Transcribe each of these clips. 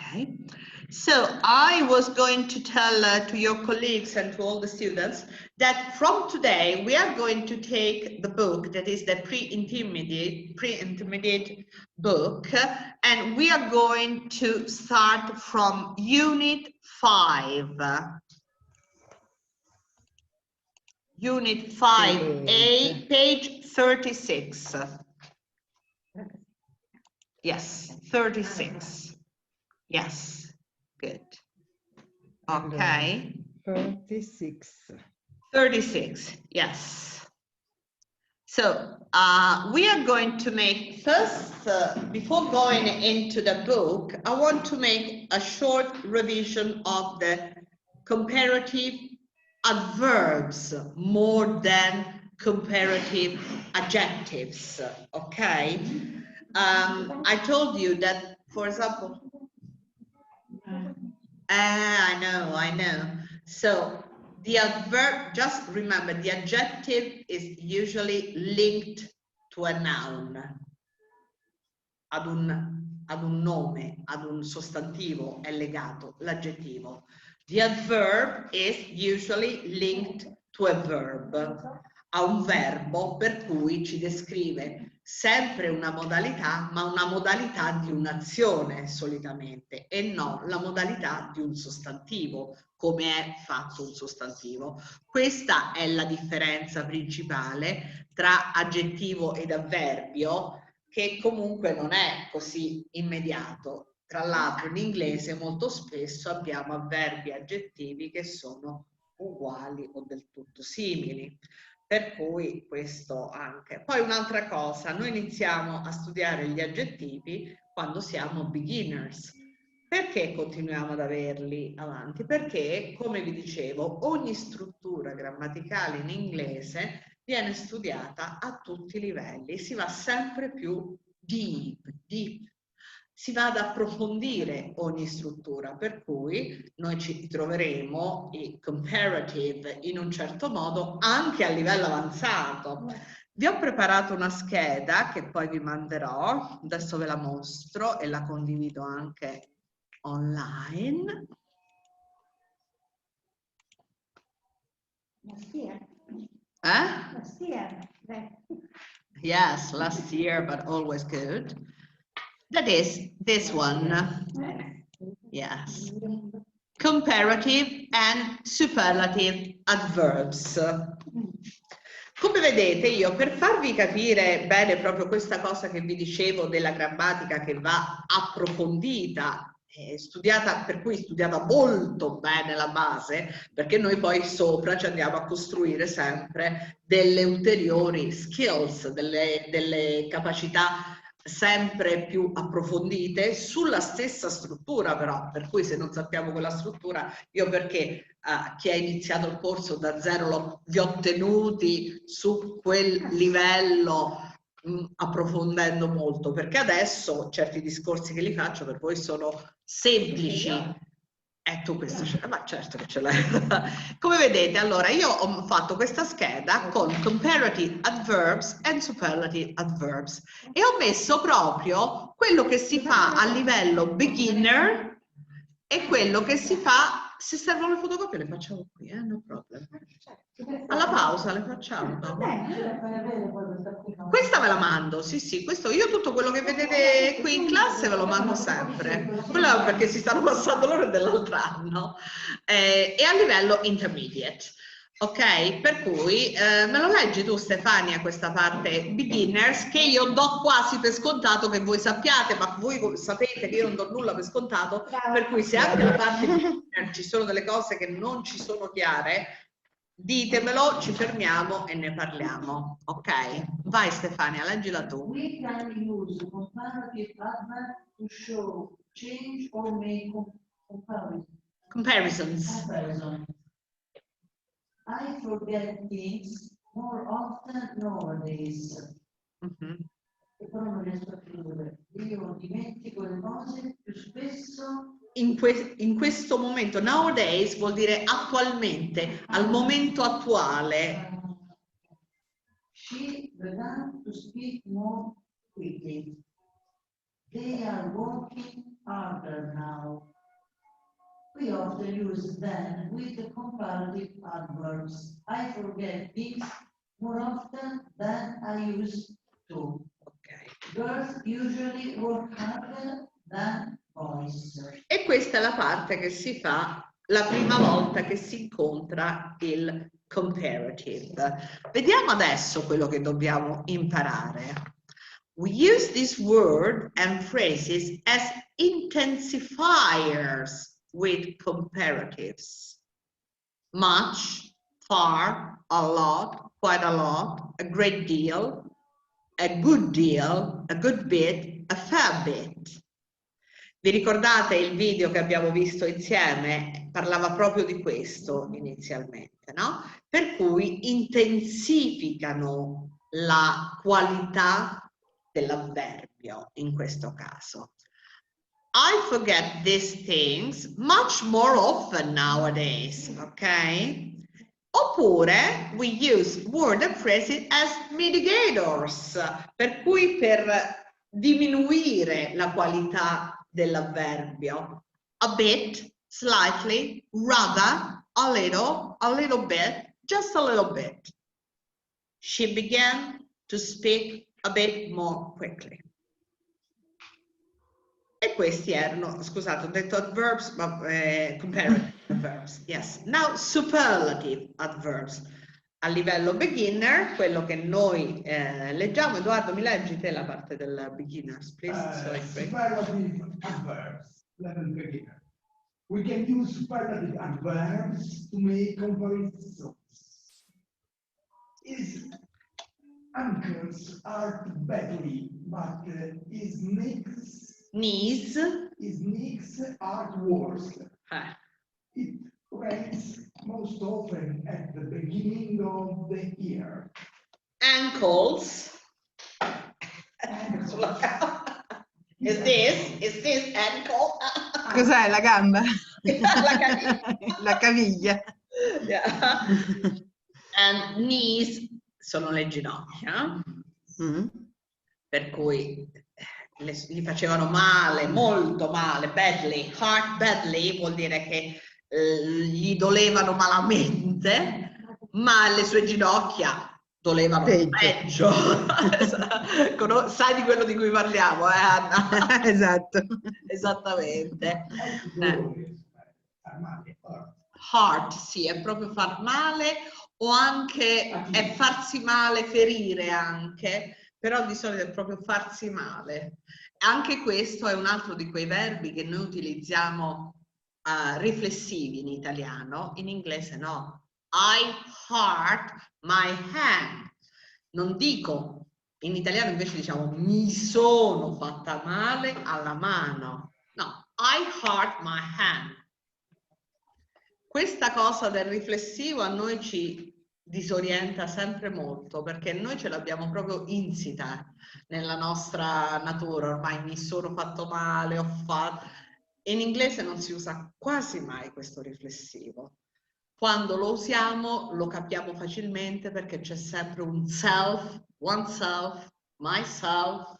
Okay, so I was going to tell to your colleagues and to all the students that from today we are going to take the book that is the pre-intermediate book, and we are going to start from Unit 5. Unit 5A, page 36. Yes, 36. Yes, good. Okay. 36. 36, yes. So we are going to make first, before going into the book, I want to make a short revision of the comparative adverbs more than comparative adjectives, okay? I told you that, for example, I know. So the adverb, just remember, the adjective is usually linked to a noun, ad un nome, ad un sostantivo è legato, l'aggettivo. The adverb is usually linked to a verb, a un verbo per cui ci descrive sempre una modalità, ma una modalità di un'azione solitamente e non la modalità di un sostantivo, come è fatto un sostantivo. Questa è la differenza principale tra aggettivo ed avverbio, che comunque non è così immediato. Tra l'altro in inglese molto spesso abbiamo avverbi e aggettivi che sono uguali o del tutto simili. Per cui questo anche. Poi un'altra cosa, noi iniziamo a studiare gli aggettivi quando siamo beginners. Perché continuiamo ad averli avanti? Perché, come vi dicevo, ogni struttura grammaticale in inglese viene studiata a tutti i livelli, si va sempre più deep. Si va ad approfondire ogni struttura, per cui noi ci troveremo i comparative in un certo modo anche a livello avanzato. Vi ho preparato una scheda che poi vi manderò, adesso ve la mostro e la condivido anche online. Last year. Last year. Yes, last year, but always good. That is this one. Yes. Comparative and superlative adverbs. Come vedete, io per farvi capire bene proprio questa cosa che vi dicevo della grammatica che va approfondita, studiata, per cui studiata molto bene la base, perché noi poi sopra ci andiamo a costruire sempre delle ulteriori skills, delle capacità sempre più approfondite sulla stessa struttura, però, per cui se non sappiamo quella struttura, io perché chi ha iniziato il corso da zero vi ho tenuti su quel livello approfondendo molto, perché adesso certi discorsi che li faccio per voi sono semplici. Tu questo ce l'hai? Ma certo che ce l'hai. Come vedete, allora io ho fatto questa scheda con comparative adverbs and superlative adverbs e ho messo proprio quello che si fa a livello beginner e quello che si fa. Se servono le fotocopie le facciamo qui, no problem. Alla pausa le facciamo dopo. Questa ve la mando, sì, questo io tutto quello che vedete qui in classe ve lo mando sempre. Quello è perché si stanno passando l'ora dell'altro anno. E a livello intermediate. Ok, per cui me lo leggi tu Stefania questa parte beginners che io do quasi per scontato che voi sappiate, ma voi sapete che io non do nulla per scontato, per cui se anche la parte beginner ci sono delle cose che non ci sono chiare, ditemelo, ci fermiamo e ne parliamo. Ok, vai Stefania, leggila tu. We can use comparative adverb to show change or make Comparisons. I forget things more often nowadays. E poi non riesco a chiudere. Io dimentico le cose più spesso. In questo momento, nowadays vuol dire attualmente, al momento attuale. She began to speak more quickly. They are working harder now. we often use then with the comparative adverbs. I forget things more often than I used to. Ok. Girls usually work harder than boys. E questa è la parte che si fa la prima volta che si incontra il comparative. Vediamo adesso quello che dobbiamo imparare. We use this word and phrases as intensifiers with comparatives. Much, far, a lot, quite a lot, a great deal, a good bit, a fair bit. Vi ricordate il video che abbiamo visto insieme? Parlava proprio di questo inizialmente, no? Per cui intensificano la qualità dell'avverbio in questo caso. I forget these things much more often nowadays, ok? Oppure we use word and phrases as mitigators, per cui per diminuire la qualità dell'avverbio. A bit, slightly, rather, a little bit, just a little bit. She began to speak a bit more quickly. E questi erano, scusate, ho detto adverbs, ma comparative adverbs, yes. Now superlative adverbs. A livello beginner, quello che noi leggiamo, Edoardo, mi leggi te la parte del beginners, please? Superlative adverbs, level beginner. We can use superlative adverbs to make comparisons. His uncles are badly, but his knees are worse. It rains most often at the beginning of the year. Ankles. Is this ankle? Cos'è la gamba? La caviglia. La caviglia. Yeah. And knees sono le ginocchia, per cui gli facevano male, molto male, badly, heart badly vuol dire che gli dolevano malamente, ma le sue ginocchia dolevano peggio. Sai di quello di cui parliamo, Anna? Esatto. Esattamente. Heart, sì, è proprio far male o anche è farsi male, ferire anche, però di solito è proprio farsi male. Anche questo è un altro di quei verbi che noi utilizziamo riflessivi in italiano, in inglese no. I hurt my hand. Non dico, in italiano invece diciamo mi sono fatta male alla mano. No, I hurt my hand. Questa cosa del riflessivo a noi ci disorienta sempre molto perché noi ce l'abbiamo proprio insita nella nostra natura, ormai mi sono fatto male, ho fatto... In inglese non si usa quasi mai questo riflessivo. Quando lo usiamo lo capiamo facilmente perché c'è sempre un self, oneself, myself,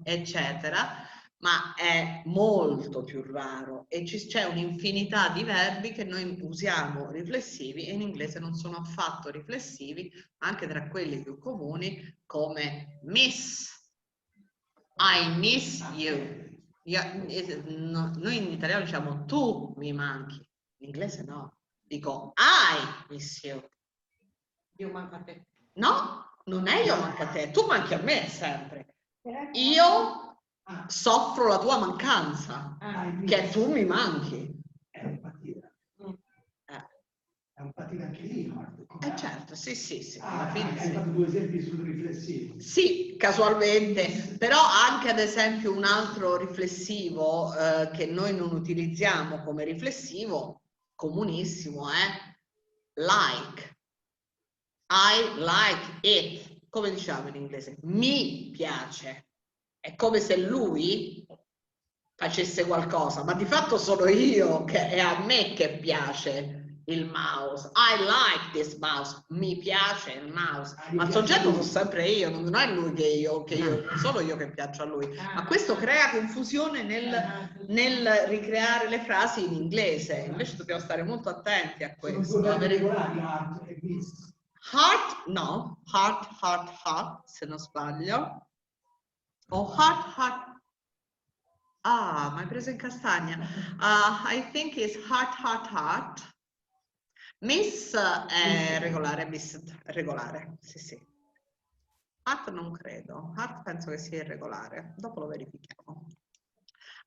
eccetera. Ma è molto più raro e c'è un'infinità di verbi che noi usiamo riflessivi e in inglese non sono affatto riflessivi, anche tra quelli più comuni come miss, I miss you. Noi in italiano diciamo tu mi manchi, in inglese no, dico I miss you. Io manco a te. No, non è io manco a te, tu manchi a me sempre. Io soffro la tua mancanza, che tu mi manchi. È empatia. È empatia anche lì. Certo, sì. Alla fine hai fatto due esempi sul riflessivo. Sì, casualmente, però anche ad esempio un altro riflessivo che noi non utilizziamo come riflessivo, comunissimo, è like. I like it. Come diciamo in inglese? Mi piace. È come se lui facesse qualcosa, ma di fatto sono io che è a me che piace il mouse. I like this mouse. Mi piace il mouse. Ma il soggetto sono sempre io, non è lui non sono io che piaccio a lui. Ma questo crea confusione nel ricreare le frasi in inglese. Invece dobbiamo stare molto attenti a questo. Heart, no. Heart, se non sbaglio. O heart. Ah, mi hai preso in castagna. I think it's heart. Miss è regolare, sì. Heart non credo, heart penso che sia irregolare, dopo lo verifichiamo.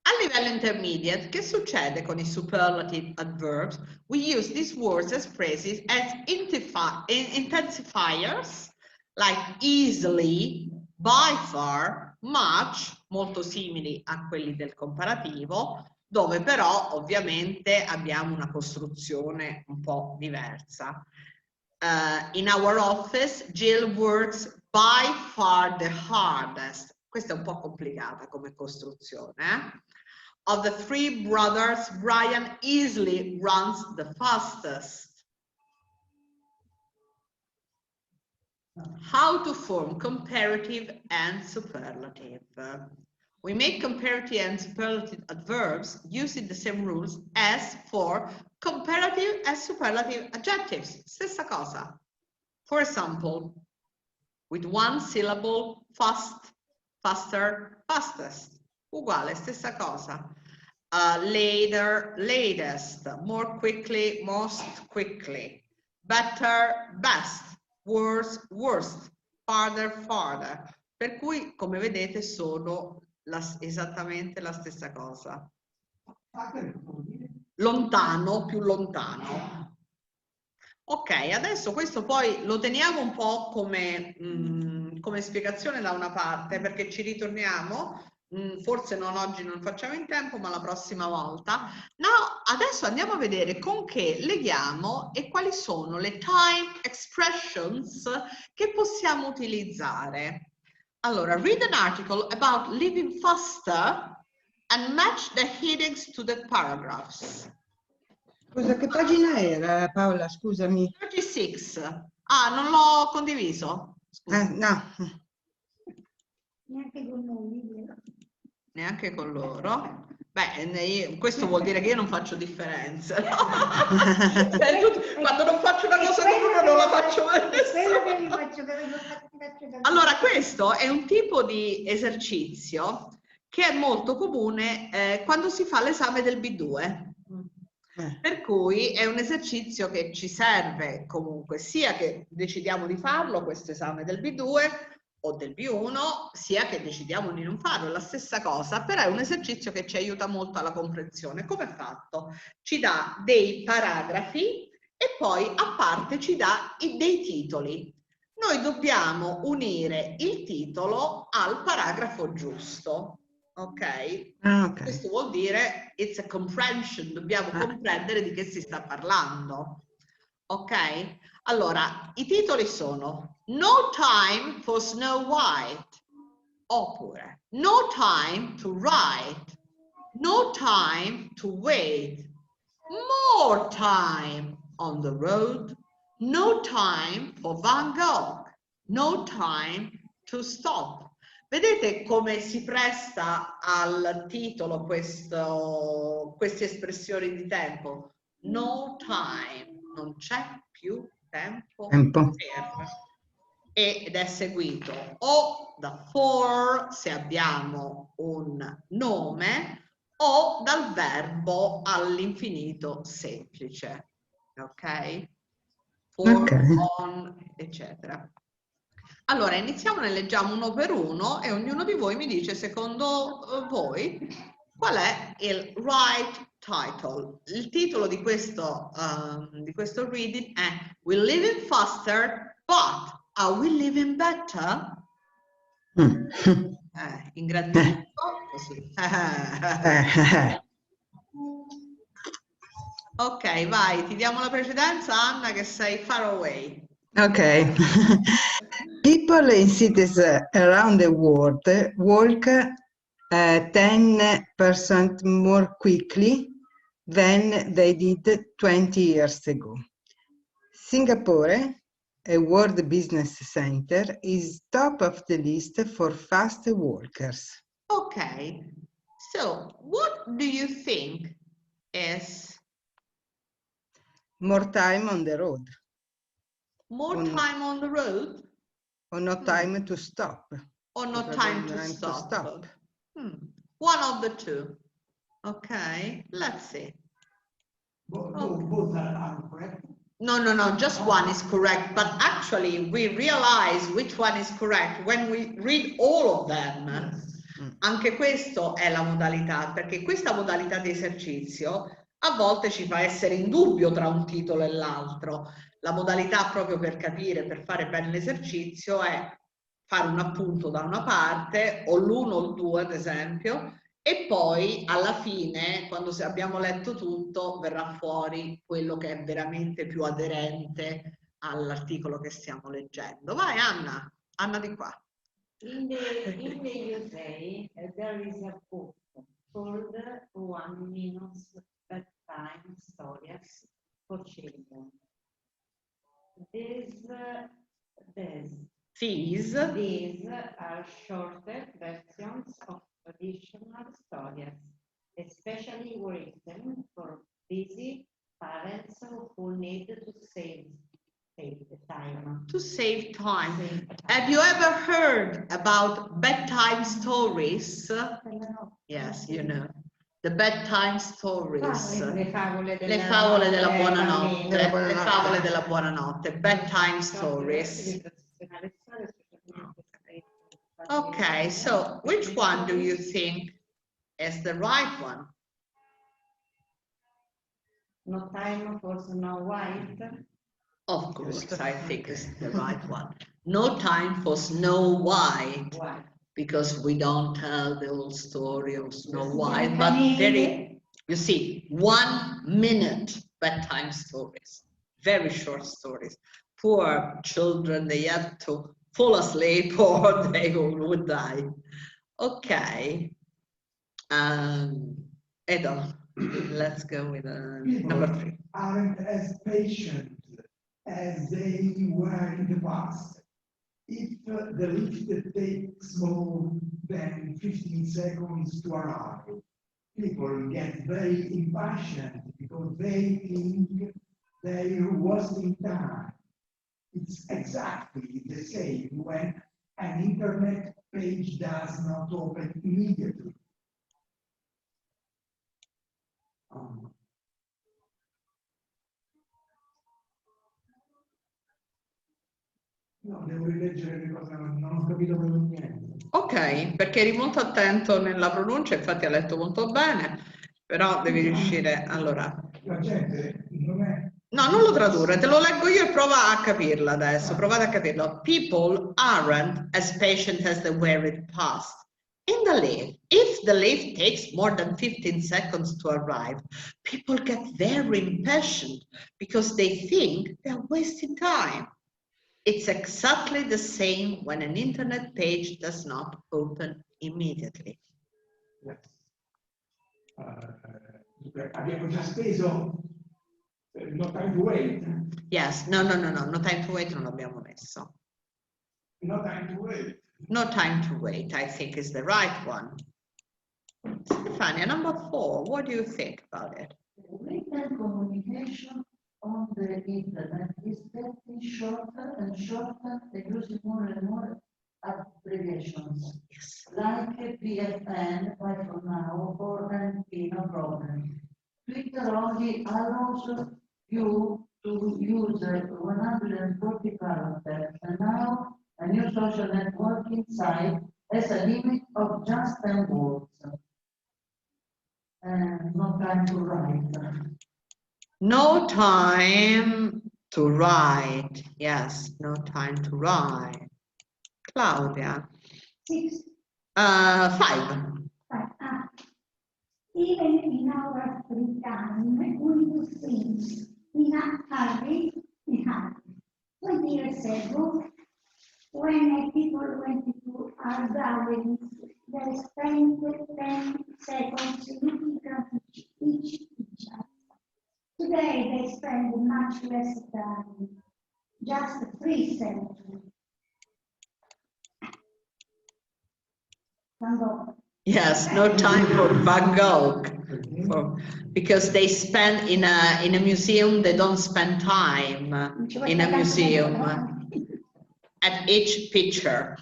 A livello intermediate, che succede con i superlative adverbs? We use these words as phrases as intensifiers, like easily, by far, much, molto simili a quelli del comparativo, dove però ovviamente abbiamo una costruzione un po' diversa. In our office, Jill works by far the hardest. Questa è un po' complicata come costruzione. Of the three brothers, Brian easily runs the fastest. How to form comparative and superlative. We make comparative and superlative adverbs using the same rules as for comparative and superlative adjectives. Stessa cosa. For example, with one syllable, fast, faster, fastest. Uguale, stessa cosa. Later, latest. More quickly, most quickly. Better, best. Worse, worst. Farther, farther. Per cui, come vedete, sono esattamente la stessa cosa. Lontano, più lontano. Ok, adesso questo poi lo teniamo un po' come spiegazione da una parte, perché ci ritorniamo, forse non oggi, non facciamo in tempo, ma la prossima volta. No, adesso andiamo a vedere con che leghiamo e quali sono le time expressions che possiamo utilizzare. Allora, read an article about living faster and match the headings to the paragraphs. Scusa, che pagina era, Paola? Scusami. 36. Ah, non l'ho condiviso? No. Neanche con noi, vero? Neanche con loro. Beh, questo vuol dire che io non faccio differenza. No? Quando non faccio una cosa con uno non la faccio con nessuno. Allora, questo è un tipo di esercizio che è molto comune quando si fa l'esame del B2. Per cui è un esercizio che ci serve comunque sia che decidiamo di farlo, questo esame del B2 o del B1, sia che decidiamo di non farlo, è la stessa cosa, però è un esercizio che ci aiuta molto alla comprensione. Come è fatto? Ci dà dei paragrafi e poi a parte ci dà dei titoli. Noi dobbiamo unire il titolo al paragrafo giusto. Ok? Questo vuol dire it's a comprehension, dobbiamo comprendere di che si sta parlando. Ok? Allora, i titoli sono No time for Snow White, oppure No time to write, No time to wait, More time on the road, No time for Van Gogh, No time to stop. Vedete come si presta al titolo queste espressioni di tempo? No time, non c'è più tempo. Per. Ed è seguito o da for, se abbiamo un nome, o dal verbo all'infinito semplice. Ok? For, on, eccetera. Allora, iniziamo, ne leggiamo uno per uno e ognuno di voi mi dice, secondo voi, qual è il right title. Il titolo di questo reading è We're living faster, but are we living better? Ingrandito, così. Ok, vai, ti diamo la precedenza, Anna, che sei far away. Ok. People in cities around the world walk 10% more quickly than they did 20 years ago. Singapore, a world business center, is top of the list for fast walkers. Okay, so what do you think is More time on the road, more On- time on the road or no time to stop. or no Probably time to time to stop? stop. One of the two. Okay, let's see. Both are correct. No, just one is correct, but actually we realize which one is correct when we read all of them. Anche questo è la modalità, perché questa modalità di esercizio a volte ci fa essere in dubbio tra un titolo e l'altro. La modalità proprio per capire, per fare bene l'esercizio è fare un appunto da una parte, o l'uno o il due ad esempio, e poi alla fine, quando abbiamo letto tutto, verrà fuori quello che è veramente più aderente all'articolo che stiamo leggendo. Vai Anna, Anna di qua. In the USA, there is a book called 1 Minute Bedtime Stories for Children. These are shorter versions of traditional stories, especially written for busy parents who need to save time. To save time. Have you ever heard about bedtime stories? Yes, you know. The bedtime stories. Le favole Le favole della buonanotte. Della buonanotte. Le favole della buonanotte. Bedtime stories. Okay, so which one do you think is the right one? No Time for Snow White. Of course, I think it's the right one. No Time for Snow White, because we don't tell the whole story of Snow White, but very, you see, 1 minute bedtime stories, very short stories. Poor children, they have to fall asleep or they would die. Okay. Edo, let's go with number 3. Aren't as patient as they were in the past. If the lift takes more than 15 seconds to arrive, people get very impatient because they think they're wasting time. It's exactly the same when an internet page does not open immediately. No, devo rileggere le cose, non ho capito per niente. Ok, perché eri molto attento nella pronuncia, infatti ha letto molto bene, però devi riuscire, allora... La gente non è... No, non lo tradurre, te lo leggo io e prova a capirla adesso, provate a capirlo. People aren't as patient as they were in the past. In the lift, if the lift takes more than 15 seconds to arrive, people get very impatient because they think they're wasting time. It's exactly the same when an internet page does not open immediately. Yes. Abbiamo già speso no time to wait. Yes, no time to wait non l'abbiamo messo. No time to wait. No time to wait, I think is the right one. Stefania, number 4, what do you think about it? Written communication on the internet is getting shorter and shorter and using more and more abbreviations. Yes. Like PFN, right for now, or NP, no problem. Twitter only allows you to use 140 characters, and now a new social networking site has a limit of just 10 words. And no time to write. No time to write. Yes, no time to write. Claudia. 6. 5. Even in our free time, we do things in a hurry. 20 years ago, when people went to our gatherings, they spent 10 seconds looking at each other. spend much less time. Just 3 sentences. Van Gogh. Yes, no time for Van Gogh. Because they spend in a museum, they don't spend time in a museum at each picture.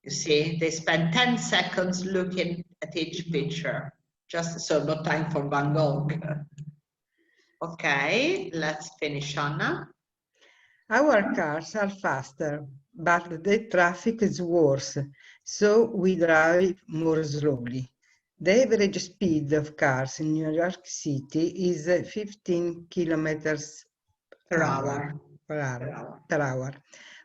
You see, they spend 10 seconds looking at each picture. Just so no time for Van Gogh. Okay, let's finish, Anna. Our cars are faster, but the traffic is worse, so we drive more slowly. The average speed of cars in New York City is 15 kilometers Per hour. per hour.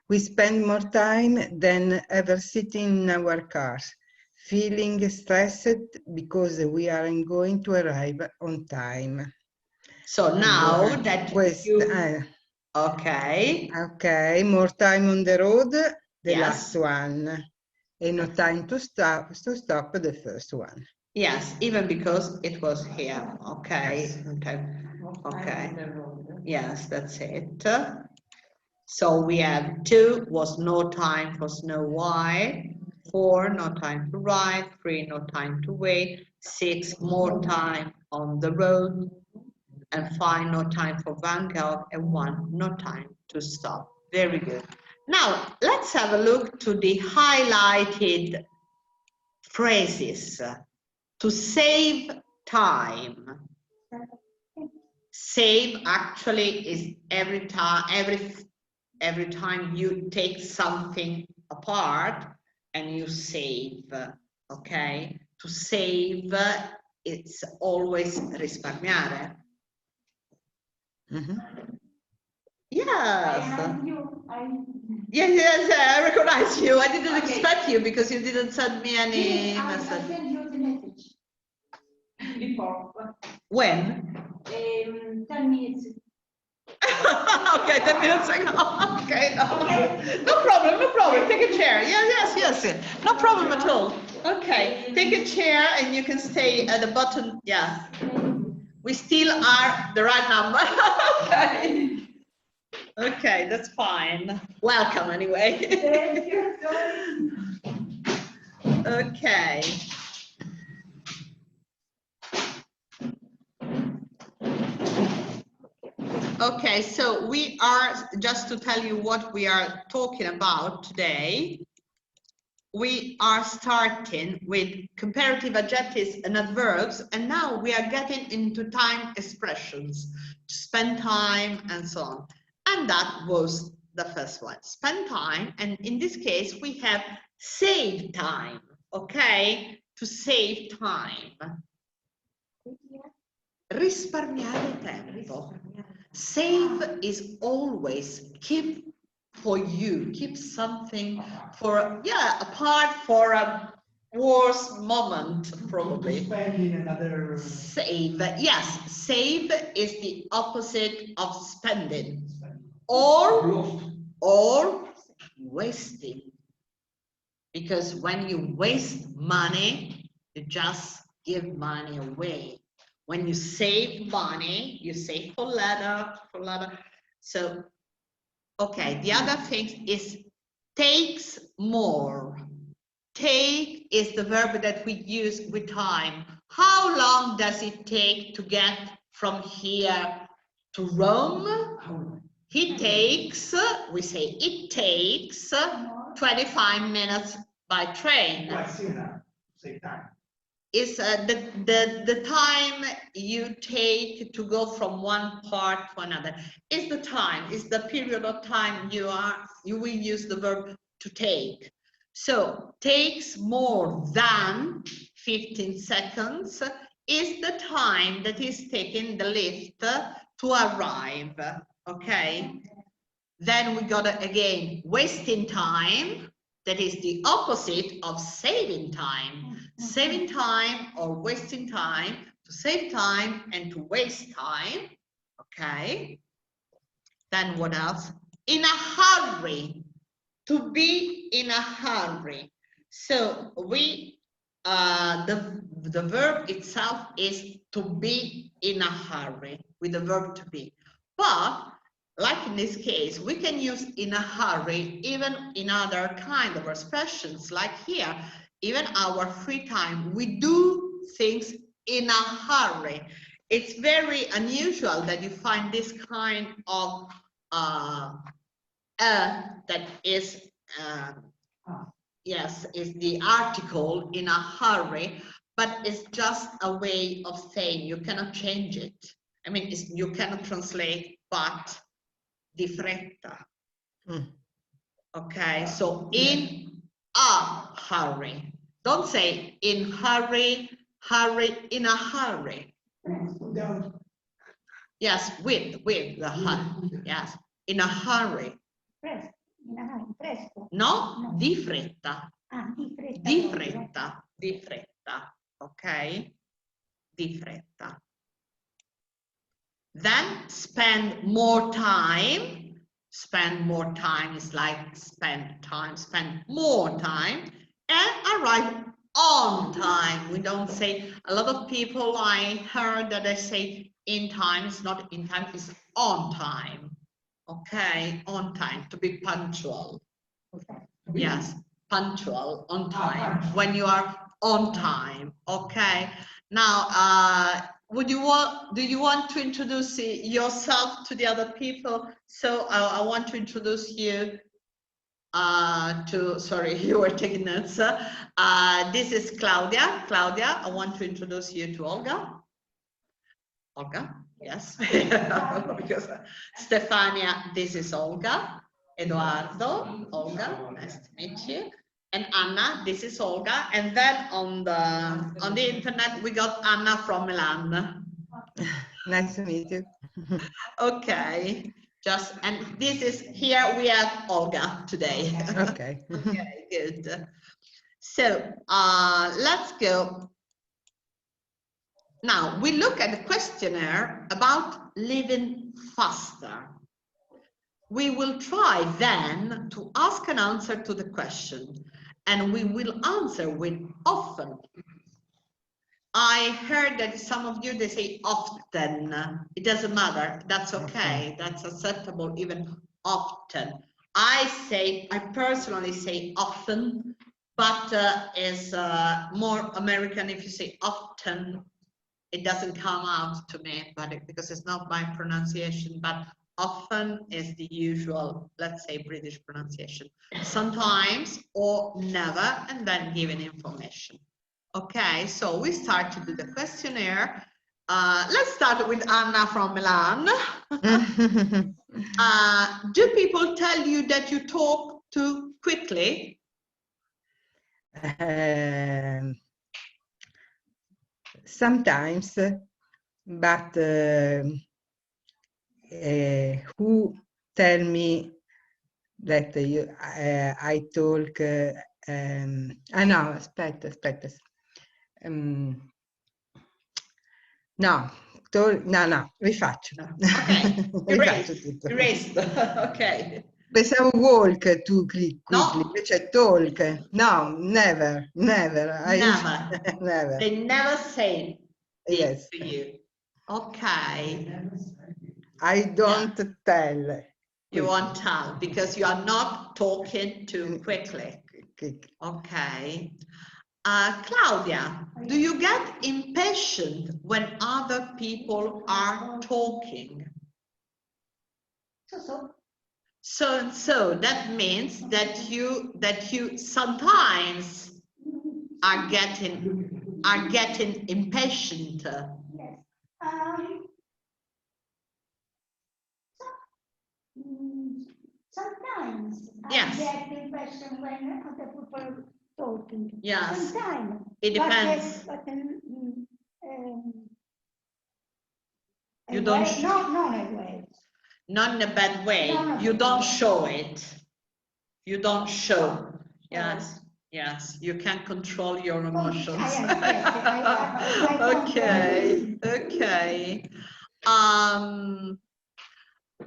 We spend more time than ever sitting in our cars, feeling stressed because we aren't going to arrive on time. So now that you... Okay. Okay, more time on the road, the Yes. last one. And no time to stop the first one. Yes, even because it was here. Okay. Okay. Yes, that's it. So we have 2 was no time for Snow White, 4 no time to ride, 3 no time to wait, 6 more time on the road, and 5 no time for Van Gogh, and 1 no time to stop. Very good. Now let's have a look to the highlighted phrases. To save time. Save actually is every time you take something apart and you save. Okay, to save it's always risparmiare. Mm-hmm. Yes. Yes, I recognize you. I didn't expect you because you didn't send me any message. I sent you the message. Before. When? 10 minutes. Okay, 10 minutes ago. Okay, no problem, no problem. Take a chair. Yes. No problem at all. Okay, take a chair and you can stay at the bottom. Yeah. We still are the right number. Okay. Okay, that's fine. Welcome anyway. Thank you. Okay. Okay, so we are, just to tell you what we are talking about today, we are starting with comparative adjectives and adverbs, and now we are getting into time expressions, to spend time and so on. And that was the first one, spend time, and in this case we have save time, okay? To save time. Risparmiare tempo. Save is always keep for you, keep something for, apart for a worse moment, probably. Spending another. Save, yes, save is the opposite of spending, or wasting. Because when you waste money, you just give money away. When you save money, you save for later. So, okay, the other thing is takes more. Take is the verb that we use with time. How long does it take to get from here to Rome? He takes, we say it takes 25 minutes by train. Save time. Is the time you take to go from one part to another. Is the time, is the period of time you will use the verb to take. So takes more than 15 seconds is the time that is taking the lift to arrive, okay? Then we got again wasting time. That is the opposite of saving time. Saving time or wasting time, to save time and to waste time. Okay. Then what else? In a hurry. To be in a hurry. So we, the verb itself is to be in a hurry with the verb to be. But like in this case, we can use in a hurry, even in other kind of expressions, like here, even our free time, we do things in a hurry. It's very unusual that you find this kind of that is, yes, is the article in a hurry, but it's just a way of saying you cannot change it. I mean, you cannot translate, but di fretta. Okay, so in a hurry. Don't say in hurry, hurry, in a hurry. Yes, with the hurry. Yes, in a hurry. Presto, presto. No, di fretta. Ah, di fretta. Di proprio. fretta, di fretta. Ok? Di fretta. Then spend more time. Spend more time is like spend time, spend more time, and arrive on time. We don't say, a lot of people I heard that they say in time. It's not in time, it's on time. Okay, on time, to be punctual. Yes, punctual, on time, when you are on time. Okay, now do you want to introduce yourself to the other people? So I want to introduce you to, sorry, you were taking notes. This is Claudia. Claudia, I want to introduce you to Olga. Olga, yes, because Stefania, this is Olga. Eduardo, Olga, nice to meet you. And Anna, this is Olga. And then on the internet, we got Anna from Milan. Nice to meet you. Okay, and this is, here we have Olga today. Okay. Okay, good. So let's go. Now we look at the questionnaire about living faster. We will try then to ask an answer to the question, and we will answer with often. I heard that some of you, they say often. It doesn't matter. That's okay. That's acceptable, even often. I personally say often, but is more American if you say often. It doesn't come out to me, but because it's not my pronunciation, but often is the usual, let's say, British pronunciation. Sometimes or never, and then given information. Okay, so we start to do the questionnaire. Let's start with Anna from Milan. Do people tell you that you talk too quickly? Sometimes, but who tell me that I talk? No, aspetta. No, rifaccio. Ok, Rifaccio tutto. erased. Ok. Pensavo walk too quickly, No. invece talk. No, never. Never. Never. They never say this Yes. to you. Okay. I don't tell. You won't tell because you are not talking too quickly. Okay. Claudia, do you get impatient when other people are talking? So that means that you sometimes are getting impatient. Yes. Sometimes Yes. I get the impression when other people are talking. Yes. Sometimes. It depends. You don't. Not a way. Not in a bad way. No. You don't show it. You don't show. Yes. Yes. You can control your emotions. Okay. Okay.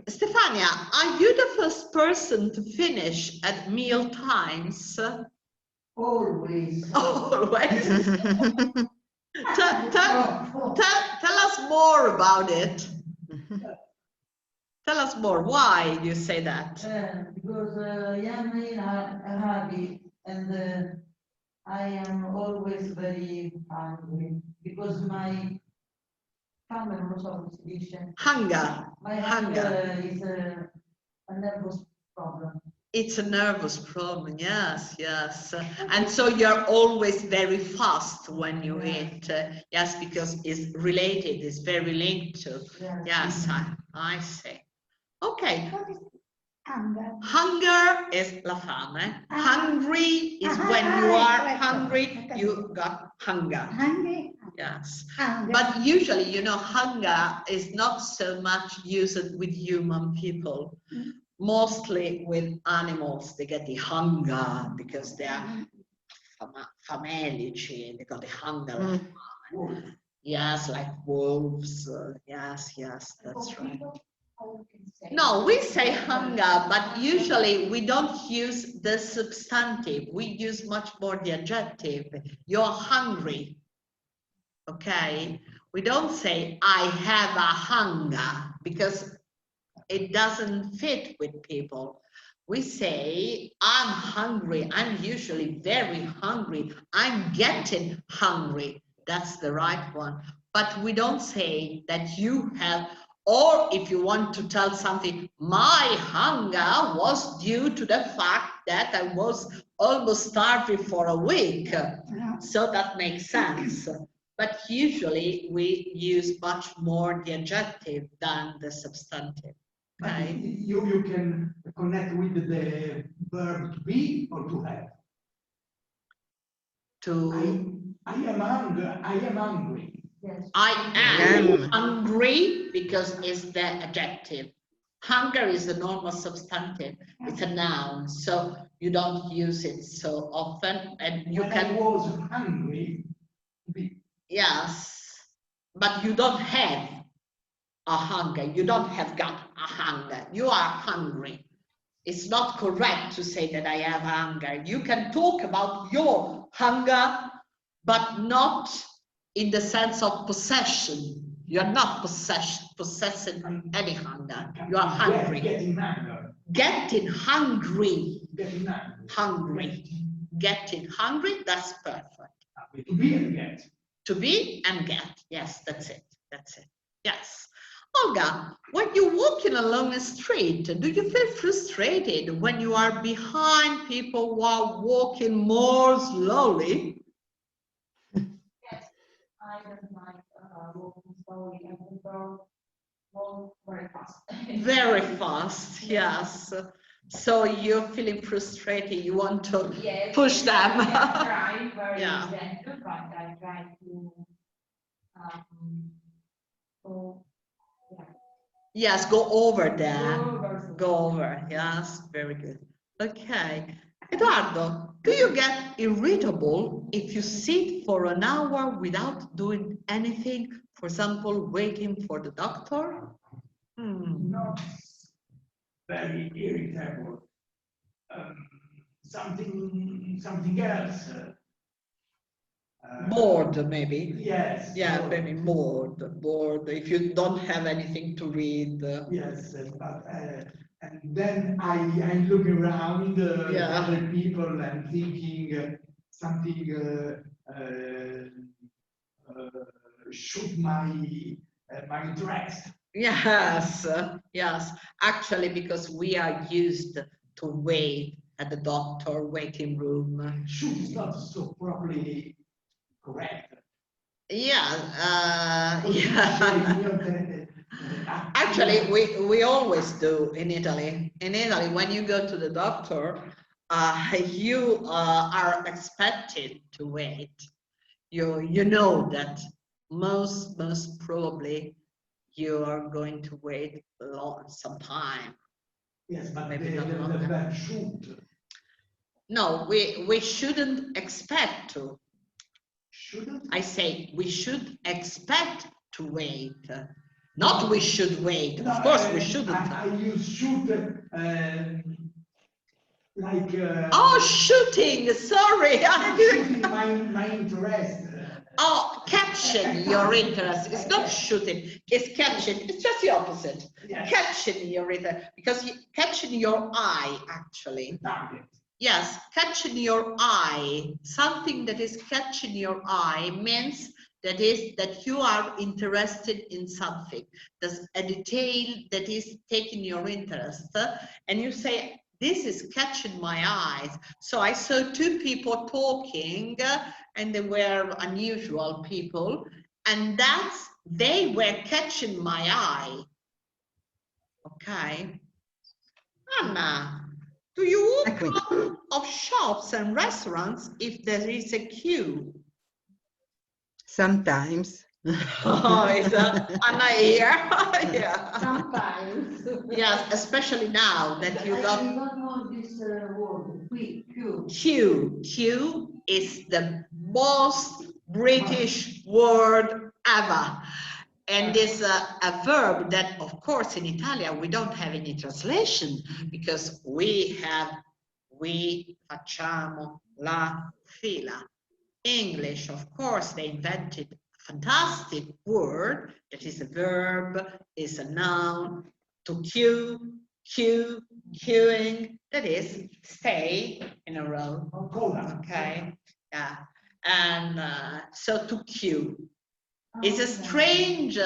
Stefania, are you the first person to finish at meal times? Always. Always. Tell us more about it. Tell us more. Why you say that? Because I am in a habit and I am always very hungry because my family also dice Hunger. my Hunger. hunger is a nervous problem. It's a nervous problem. Yes, yes. And so you're always very fast when you eat. Yes, because it's related. It's very linked to. Yes, I see. Okay. What is hunger? Hunger is la fame. Hungry is when you are hungry, you got hunger. Hungry? Yes. Hunger. But usually, you know, hunger is not so much used with human people. Mostly with animals, they get the hunger because they are famelici, they got the hunger. Yes, like wolves. Yes, yes, that's right. No, we say hunger, but usually we don't use the substantive. We use much more the adjective. You're hungry. Okay? We don't say I have a hunger because it doesn't fit with people. We say I'm hungry. I'm usually very hungry. I'm getting hungry. That's the right one. But we don't say that you have. Or if you want to tell something, my hunger was due to the fact that I was almost starving for a week. So that makes sense. But usually we use much more the adjective than the substantive. Okay. You can connect with the verb to be or to have. I am hungry. Yes. I am hungry because it's the adjective. Hunger is the normal substantive. It's a noun, so you don't use it so often, and you When can. I was hungry. Yes, but you don't have a hunger. You don't have got a hunger. You are hungry. It's not correct to say that I have hunger. You can talk about your hunger, but not in the sense of possession. You're not possessing any hunger. You are hungry. Getting hunger. Getting hungry. Getting hungry. Hungry. Getting hungry, that's perfect. To be and get. To be and get. Yes, that's it. That's it. Yes. Olga, when you're walking along a street, do you feel frustrated when you are behind people who are walking more slowly? Yes, I don't like walking slowly. I prefer walk very fast. Very fast, yes. So you're feeling frustrated, you want to push them. I try very Yeah. gentle, but I try to go. Yeah. Yes, go over there. Go over. Go over, yes, very good. Okay. Eduardo, do you get irritable if you sit for an hour without doing anything? For example, waiting for the doctor? Not very irritable. Something else. Bored, maybe. Yes. Yeah, bored. maybe bored. If you don't have anything to read. Yes, but and then I look around Yeah. other people and thinking something should my interest. Yes, yes. Actually, because we are used to wait at the doctor waiting room. Should is not so properly correct. Yeah, yeah. Actually, we always do in Italy. In Italy, when you go to the doctor, you are expected to wait. You know that most probably you are going to wait some time. Yes, but Maybe the not longer. verb should. No, we shouldn't expect to. Shouldn't? I say we should expect to wait. Not we should wait. No, of course we shouldn't. I use should like. Oh, shooting! Sorry, I didn't. Shooting my interest. Oh, catch catching your interest. It's not shooting, it's catching. It's just the opposite. Yes. Catching your interest, because catching your eye, actually. Target. Yes, catching your eye. Something that is catching your eye means that you are interested in something. There's a detail that is taking your interest, and you say, this is catching my eyes. So I saw two people talking, and they were unusual people, and they were catching my eye. Okay. Anna, do you walk out of shops and restaurants if there is a queue? Sometimes. Oh, it's Anna here. Yeah. Sometimes. Yes, especially now that you I got don't know this word, queue. Q. Q is the most British word ever. And it's a verb that, of course, in Italian, we don't have any translation because we facciamo la fila. English, of course, they invented a fantastic word that is a verb, is a noun, to queue, queuing, that is stay in a row. Okay, yeah. And so to queue. It's a strange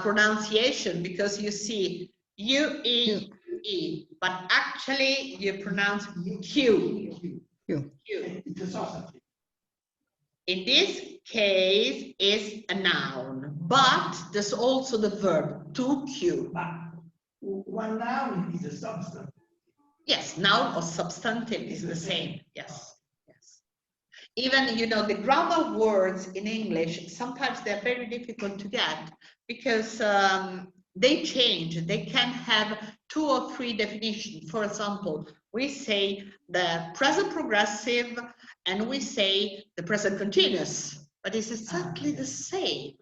pronunciation because you see U-E-E, but actually you pronounce Q. Q. It's a substantive. In this case, is a noun, but there's also the verb to Q. But one noun is a substantive. Yes, noun or substantive is the same. Yes. Even, you know, the grammar words in English, sometimes they're very difficult to get because they change. They can have 2 or 3 definitions. For example, we say the present progressive and we say the present continuous, but it's exactly the same.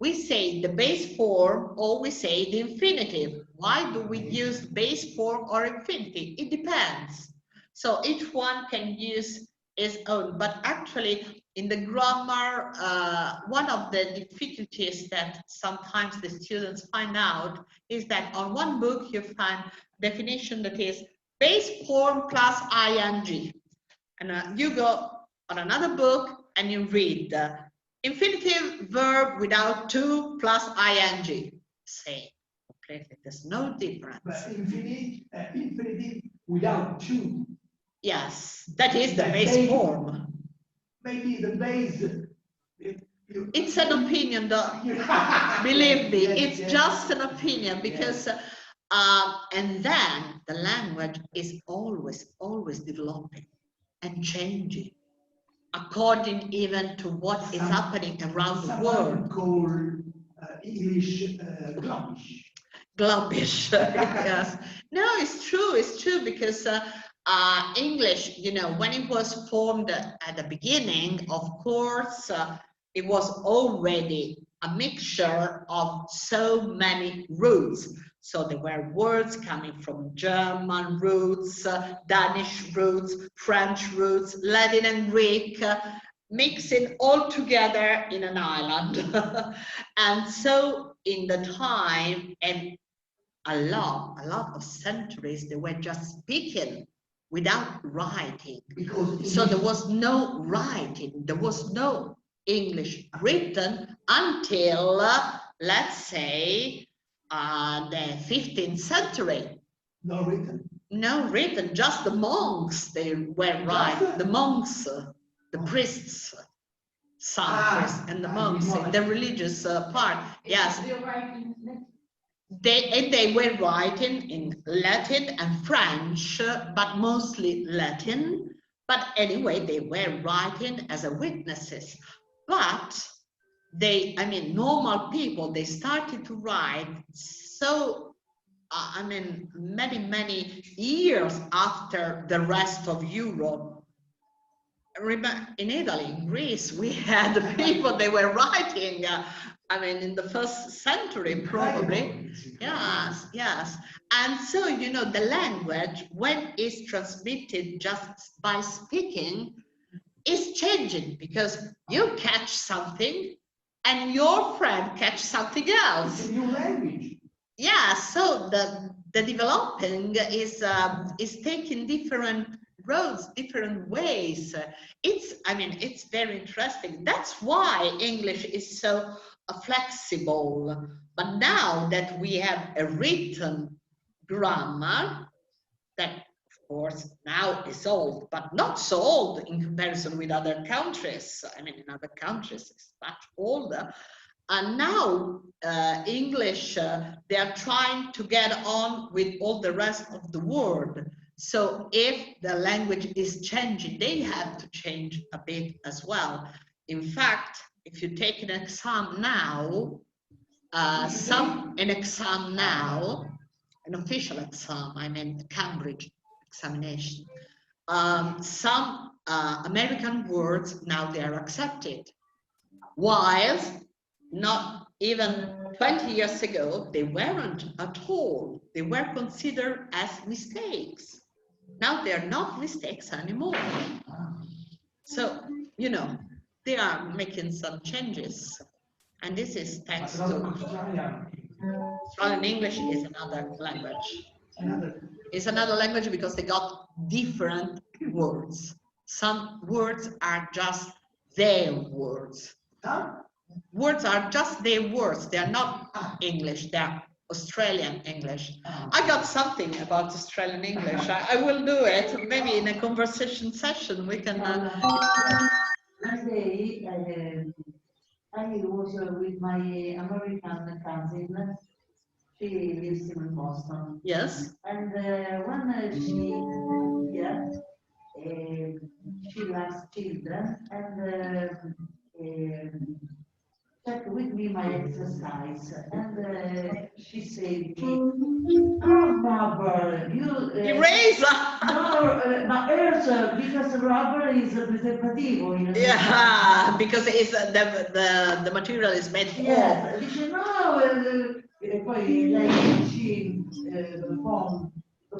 We say the base form or we say the infinitive. Why do we use base form or infinitive? It depends. So each one can use its own, but actually in the grammar, one of the difficulties that sometimes the students find out is that on one book you find definition that is base form plus ing, and you go on another book and you read infinitive verb without to plus ing. Same, completely. There's no difference. But infinitive without to. Yes, that is the base form. Maybe the base. It's an opinion, though. Believe me, it's just an opinion because, and then the language is always developing and changing according even to what is happening around the world. Call English globbish. Globbish, yes. No, it's true because English, you know, when it was formed at the beginning, of course, it was already a mixture of so many roots. So there were words coming from German roots, Danish roots, French roots, Latin and Greek, mixing all together in an island. And so in the time and a lot of centuries, they were just speaking without writing. So there was no writing, there was no English written until, let's say, the 15th century. No written. No written, just the monks, they were right. The monks, the priests, some priests and the monks in the religious part, yes. They were writing in Latin and French, but mostly Latin. But anyway, they were writing as a witnesses. But they, I mean, normal people, they started to write so, I mean, many years after the rest of Europe. Remember, in Italy, in Greece, we had people, they were writing, I mean, in the 1st century, probably. Yes. And so, you know, the language, when it's transmitted just by speaking, is changing because you catch something and your friend catch something It's else. a new language. Yeah, so the developing is taking different roads, different ways. I mean, it's very interesting. That's why English is so flexible. But now that we have a written grammar, that of course now is old, but not so old in comparison with other countries. I mean, in other countries it's much older. And now English, they are trying to get on with all the rest of the world. So if the language is changing, they have to change a bit as well. In fact, if you take an exam now, an official exam, I mean Cambridge examination, some American words now they are accepted, whilst not even 20 years ago, they weren't at all. They were considered as mistakes. Now they are not mistakes anymore. So, you know, they are making some changes. And this is thanks to Australian English is another language. It's another language because they got different words. Some words are just their words. Words are just their words. They are not English. They are Australian English. I got something about Australian English. I will do it. Maybe in a conversation session we can. One day, I was with my American cousin. She lives in Boston. Yes. And when she loves children and check with me my exercise. And she said to me, "Oh, rubber, you Eraser. no, but also because rubber is a preservativo. You know? Yeah, because it's the material is made Yes, dice no, e poi lei ci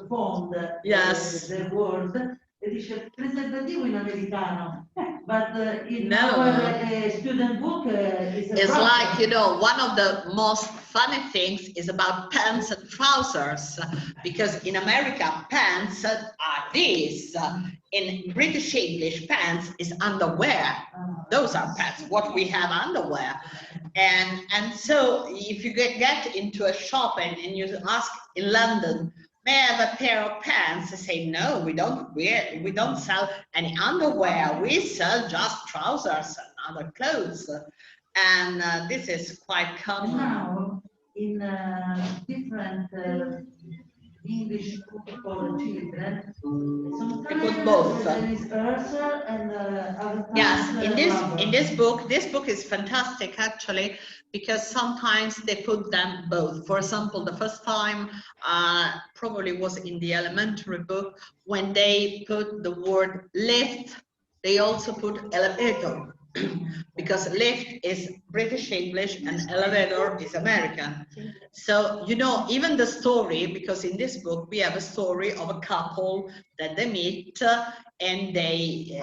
formed Yes. the word e dice preservativo in americano, but in No. our student book is a It's rubber. like, you know, one of the most funny things is about pants and trousers, because in America, pants are this. In British English, pants is underwear. Those are pants, what we have underwear. And so if you get into a shop and you ask in London, may I have a pair of pants? They say, no, we don't sell any underwear. We sell just trousers and other clothes. And this is quite common. Now, in different English book for children, sometimes both. there is Ursula and other times Yes, in this rubber. book is fantastic actually, because sometimes they put them both. For example, the first time probably was in the elementary book when they put the word lift, they also put elevator. Because lift is British English and elevator is American. So, you know, even the story, because in this book we have a story of a couple that they meet and they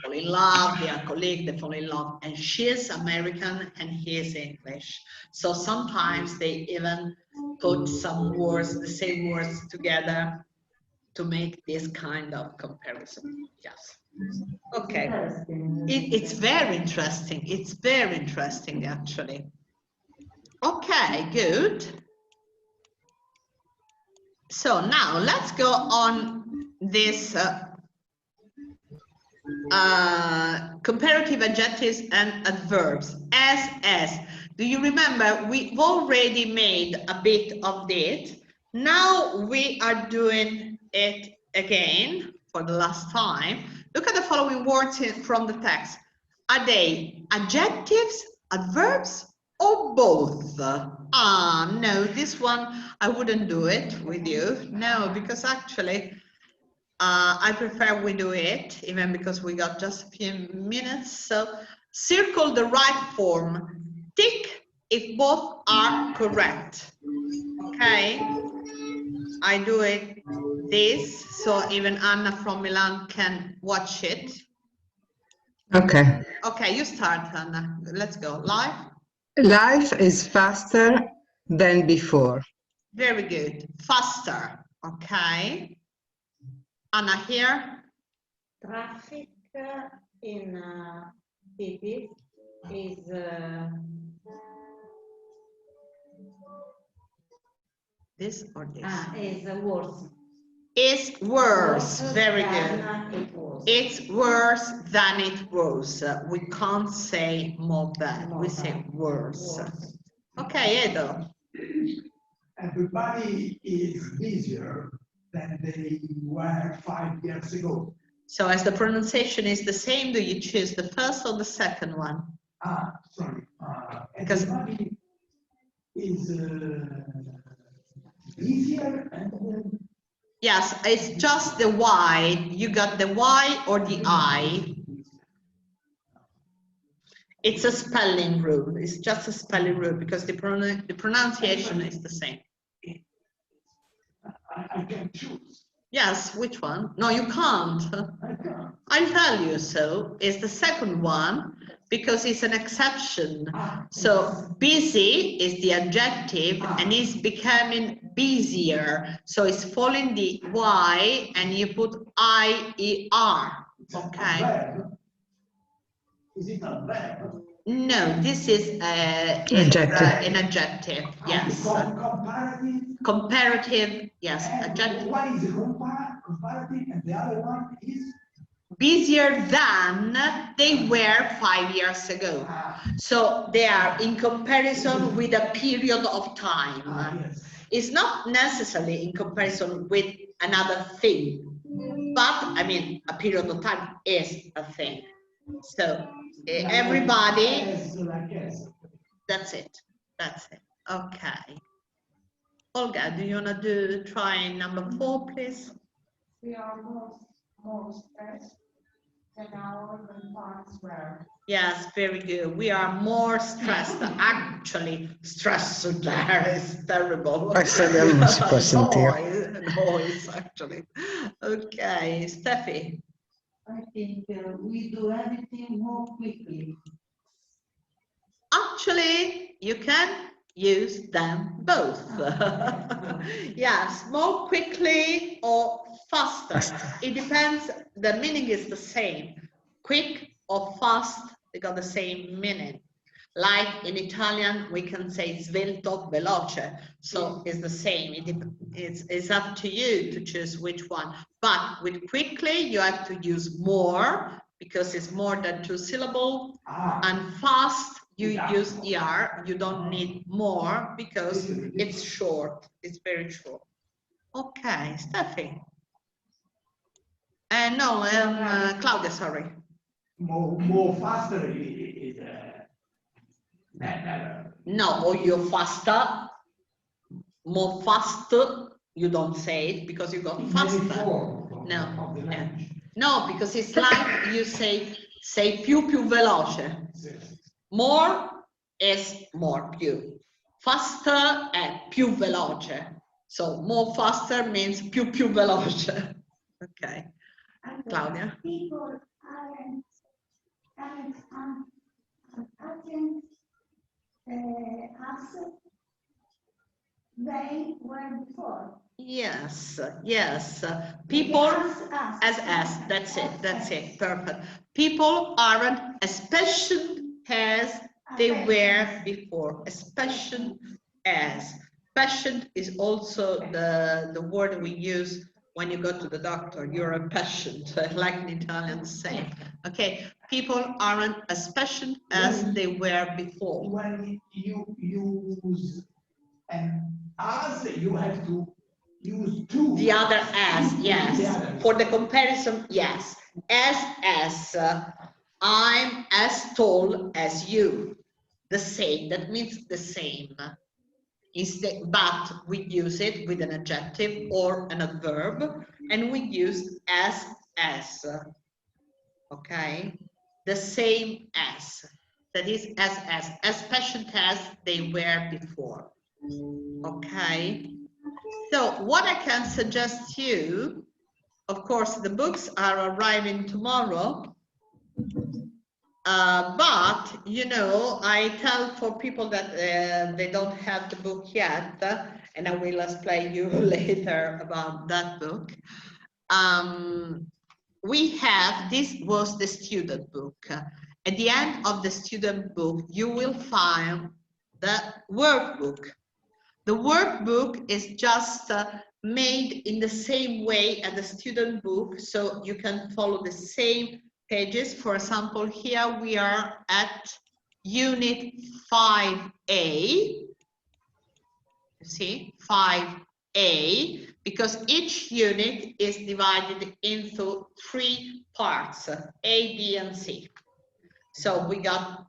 fall in love, they are colleagues, they fall in love, and she is American and he is English. So sometimes they even put some words, the same words together to make this kind of comparison. Yes. Okay. It's very interesting. It's very interesting, actually. Okay, good. So now let's go on this comparative adjectives and adverbs. As. Do you remember we've already made a bit of it? Now we are doing it again for the last time. Look at the following words from the text. Are they adjectives, adverbs, or both? No, this one I wouldn't do it with you. No, because actually I prefer we do it, even because we got just a few minutes. So circle the right form. Tick if both are correct. Okay. I do it this, so even Anna from Milan can watch it. Okay. Okay, you start, Anna. Let's go. Live. Life is faster than before. Very good. Faster. Okay. Anna here. Traffic in cities is This or this? is worse. Is worse. Very good. Than it was. It's worse than it was. We can't say more bad. We say worse. Okay, Edo. Everybody is busier than they were 5 years ago. So as the pronunciation is the same, do you choose the first or the second one? Sorry. Because- Everybody is busier and Yes, it's just the Y. You got the Y or the I. It's a spelling rule. It's just a spelling rule because the pronunciation is the same. I can choose. Yes, which one? No, you can't. I can't. I'll tell you so. It's the second one because it's an exception. So busy is the adjective and is becoming busier. So it's following the Y and you put IER. Okay. Verb. Is it a verb? No, this is Adjective. an adjective. Yes. Comparative. Comparative. Yes. And Adjective. one is a comparative and the other one is Busier than they were 5 years ago. So they are in comparison with a period of time. yes. It's not necessarily in comparison with another thing, but I mean, a period of time is a thing. So everybody, Yes. that's it. That's it. Okay. Olga, do you want to try number 4, please? We are more stressed than our grandparents were. Yes, very good. We are more stressed. Actually, stress there is terrible. Non si può sentire. Noise, actually. Okay, Steffi. I think we do everything more quickly. Actually, you can use them both. Yes, more quickly or faster. It depends. The meaning is the same. Quick or fast, they got the same meaning. Like in Italian, we can say svelto, veloce. So it's the same. It's up to you to choose which one. But with quickly, you have to use more because it's more than 2 syllables. And fast, you use ER. You don't need more because it's short. It's very short. Okay, Steffi. No, Claudia, sorry. More faster is better. No, or you're faster. More fast, you don't say it because you got faster. No, yeah. No, because it's like you say più veloce. More is more più. Faster è più veloce. So more faster means più veloce. Okay. Claudia. People aren't as they were before. Yes, yes. People as that's it, perfect. People aren't as patient as they were before, as patient as. Patient is also the word we use when you go to the doctor. You're a patient, like in Italian say. Okay, people aren't as patient as they were before. When you use as, you have to use to. The other as, yes. For the comparison, yes. As, I'm as tall as you. The same, that means the same. But we use it with an adjective or an adverb, and we use as. Okay? The same as. That is as patient as they were before. Okay? So what I can suggest to you, of course, the books are arriving tomorrow. But, you know, I tell for people that they don't have the book yet, and I will explain you later about that book. We have, this was the student book. At the end of the student book, you will find the workbook. The workbook is just made in the same way as the student book, so you can follow the same pages. For example, here we are at unit 5A. You see, 5A, because each unit is divided into 3 parts, A, B, and C. So we got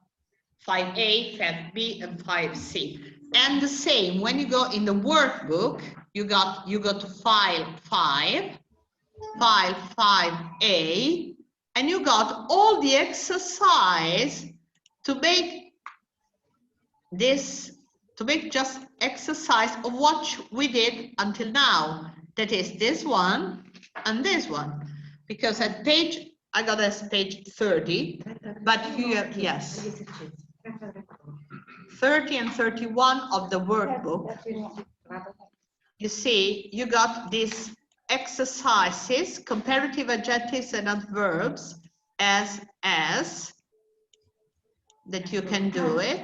5A, 5B, and 5C. And the same, when you go in the workbook, you go to file 5A, and you got all the exercise to make this, to make just exercise of what we did until now. That is this one and this one. Because at page, I got as page 30, but here, yes. 30 and 31 of the workbook, you see, you got these exercises, comparative adjectives and adverbs, as, that you can do it.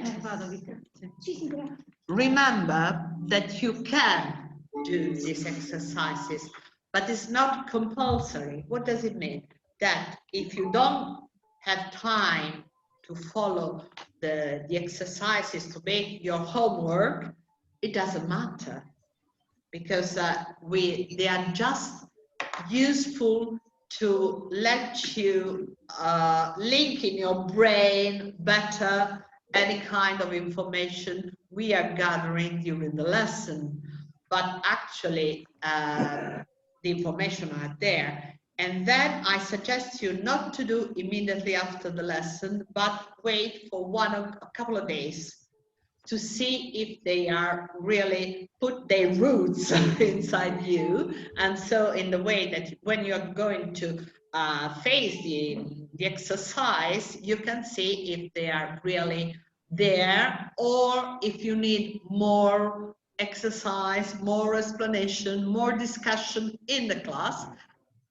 Remember that you can do these exercises, but it's not compulsory. What does it mean? That if you don't have time to follow the exercises to make your homework, it doesn't matter, because they are just useful to let you link in your brain better any kind of information we are gathering during the lesson. But actually, the information are there. And then I suggest you not to do immediately after the lesson, but wait for a couple of days to see if they are really put their roots inside you. And so in the way that when you're going to face the exercise, you can see if they are really there, or if you need more exercise, more explanation, more discussion in the class.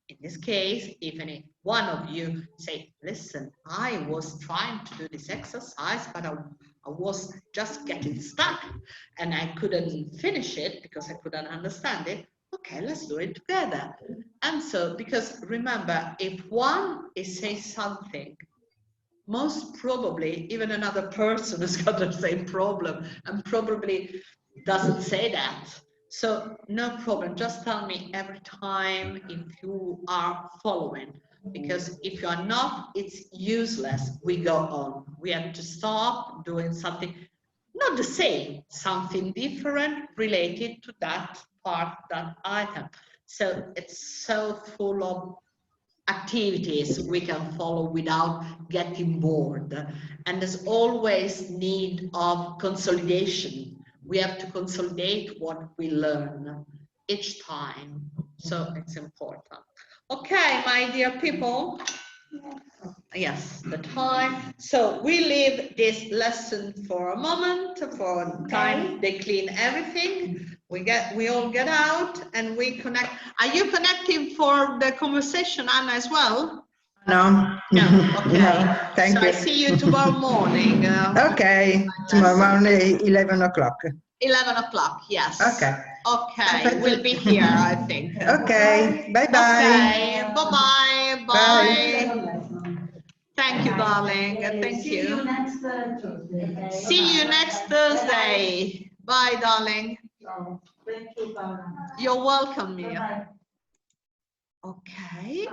In this case, even if one of you say, listen, I was trying to do this exercise, but I was just getting stuck and I couldn't finish it because I couldn't understand it. Okay, let's do it together. And so, because remember, if one is saying something, most probably even another person has got the same problem and probably doesn't say that. So no problem, just tell me every time if you are following, because if you are not, it's useless. We go on. We have to stop doing something, not the same, something different related to that part, that item. So it's so full of activities we can follow without getting bored. And there's always need of consolidation. We have to consolidate what we learn each time. So it's important. Okay, my dear people. Yes, the time. So we leave this lesson for a moment, for time they clean everything. We all get out and we connect. Are you connecting for the conversation, Anna, as well? No. No, okay. No, thank you. I see you tomorrow morning. Okay, tomorrow morning, 11 o'clock. 11 o'clock, yes. Okay. Okay, we'll be here, I think. Okay, bye-bye. Okay, bye-bye. Bye. Bye. Thank you, darling. Thank See you you. next Tuesday. See you next Thursday. Bye, darling. Thank you, Paula. You're welcome, Mia. Bye-bye. Okay.